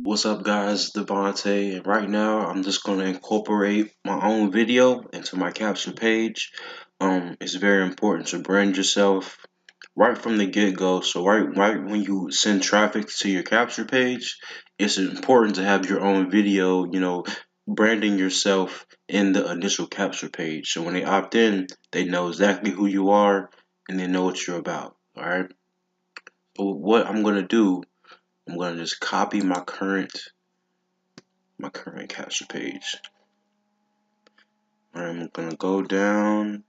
What's up, guys? Devontae, and right now I'm just going to incorporate my own video into my caption page. It's very important to brand yourself right from the get-go. So right when you send traffic to your capture page, it's important to have your own video, branding yourself in the initial capture page. So when they opt in, they know exactly who you are and they know what you're about. All right. So what I'm gonna do, I'm gonna just copy my current capture page. I'm gonna go down.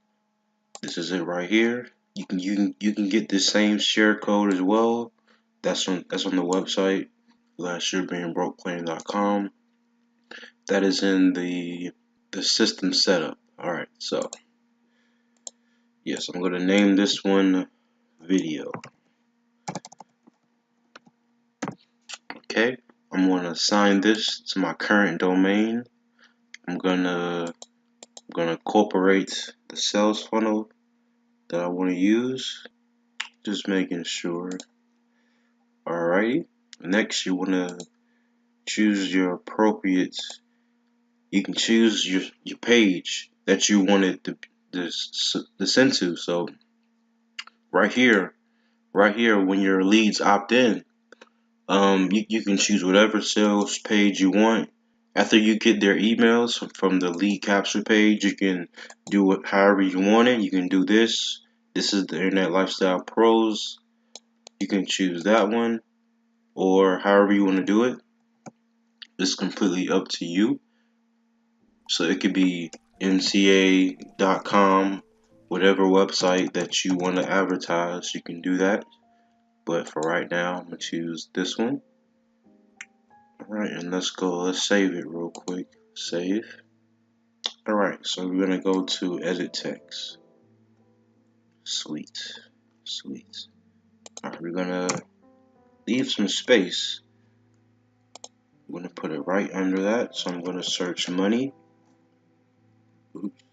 This is it right here. You can get the same share code as well. That's on the website lastyearbeingbrokeplan.com. That is in the system setup. All right, so yes, I'm gonna name this one video. Okay, I'm gonna assign this to my current domain. I'm gonna incorporate the sales funnel that I want to use. Just making sure. Alrighty. Next, you want to choose your appropriate. You can choose your page that you wanted to send to. So right here, when your leads opt in, you can choose whatever sales page you want. After you get their emails from the lead capture page, you can do it however you want it. You can do this. This is the Internet Lifestyle Pros. You can choose that one, or however you want to do it. It's completely up to you. So it could be mca.com, whatever website that you want to advertise, you can do that. But for right now, I'm going to choose this one. Alright, and let's save it real quick. Save. Alright, so we're going to go to edit text. Sweet. Alright, we're going to leave some space. I'm going to put it right under that. So I'm going to search money. Oops.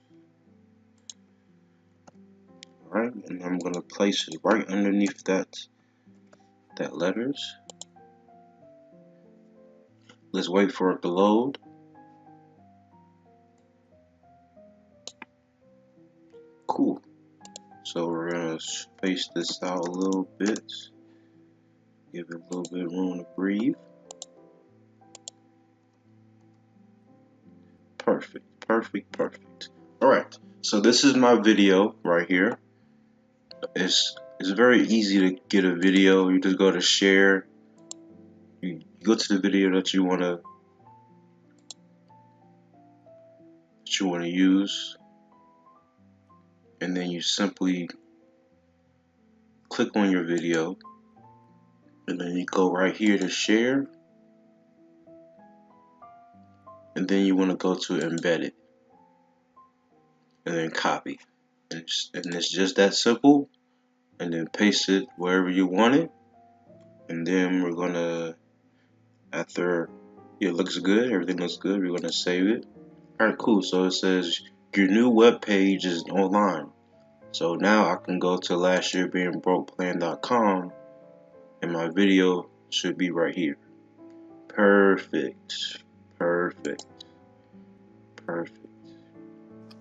Alright, and I'm going to place it right underneath that letters. Let's wait for it to load. Cool. So we're going to space this out a little bit. Give it a little bit of room to breathe. Perfect. Alright, so this is my video right here. It's very easy to get a video. You just go to share. You go to the video that you wanna use, and then you simply click on your video, and then you go right here to share, and then you want to go to embed it, and then copy, and it's just that simple. And then paste it wherever you want it, and then we're gonna, after it looks good, everything looks good, we're gonna save it. Alright, cool. So it says your new web page is online. So now I can go to lastyearbeingbrokeplan.com, and my video should be right here. Perfect.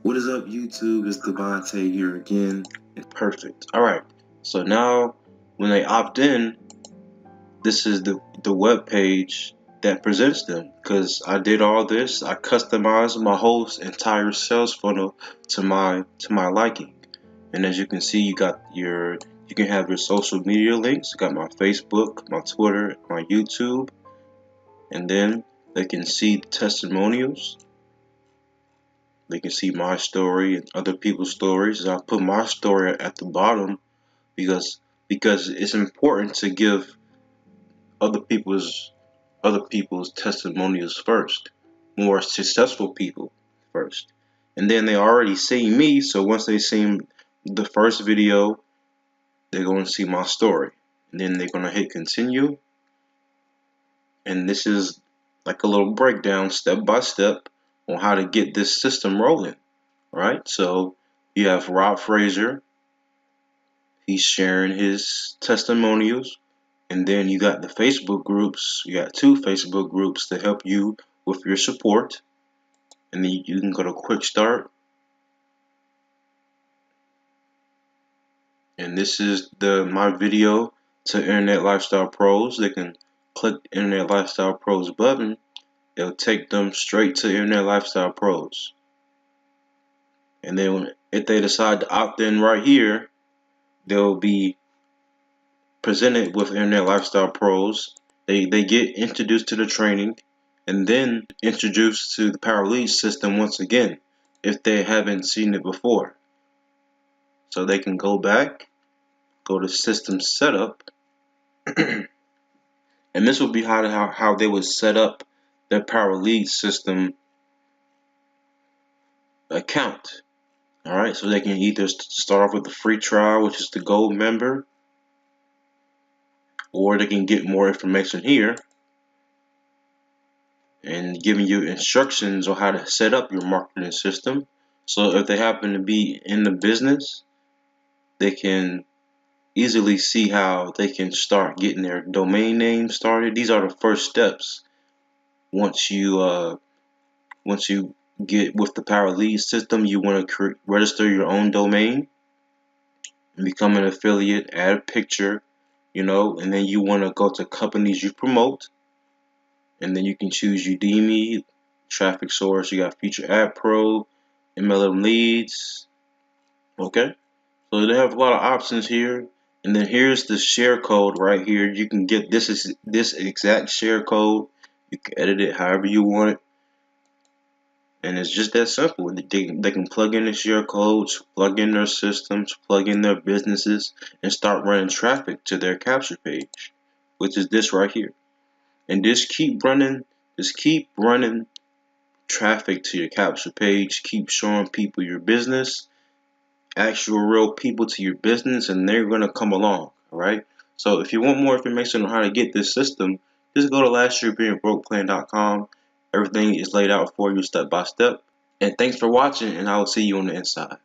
What is up, YouTube? It's Devontae here again. And perfect. Alright, so now when they opt in, this is the web page that presents them, because I did all this. I customized my whole entire sales funnel to my liking. And as you can see, you can have your social media links. You got my Facebook, my Twitter, my YouTube, and then they can see testimonials. They can see my story and other people's stories. I put my story at the bottom because it's important to give other people's testimonials first, more successful people first, and then they already see me. So once they see the first video, they're going to see my story, and then they're going to hit continue. And this is like a little breakdown, step by step, on how to get this system rolling. Right? So you have Rob Fraser. He's sharing his testimonials And then you got the Facebook groups. You got 2 Facebook groups to help you with your support. And then you can go to Quick Start. And this is my video to Internet Lifestyle Pros. They can click the Internet Lifestyle Pros button. It'll take them straight to Internet Lifestyle Pros. And then if they decide to opt in right here, they'll be presented with Internet Lifestyle Pros. They get introduced to the training and then introduced to the Power Lead system once again if they haven't seen it before. So they can go back, go to System Setup, and this will be how they would set up their Power Lead system account. Alright, so they can either start off with the free trial, which is the gold member, or they can get more information here and giving you instructions on how to set up your marketing system. So if they happen to be in the business, they can easily see how they can start getting their domain name started. These are the first steps. Once you get with the Power Lead system, you want to register your own domain, become an affiliate, add a picture, and then you want to go to companies you promote, and then you can choose Udemy, traffic source. You got Feature Ad Pro, MLM leads. Okay, so they have a lot of options here. And then here's the share code right here. You can get this exact share code. You can edit it however you want it, and it's just that simple. They can plug in the share codes, plug in their systems, plug in their businesses, and start running traffic to their capture page, which is this right here. And just keep running traffic to your capture page. Keep showing people your business, actual real people to your business, and they're gonna come along. All right. So if you want more information on how to get this system, just go to lastyearbeingbrokeplan.com. Everything is laid out for you step by step. And thanks for watching, and I will see you on the inside.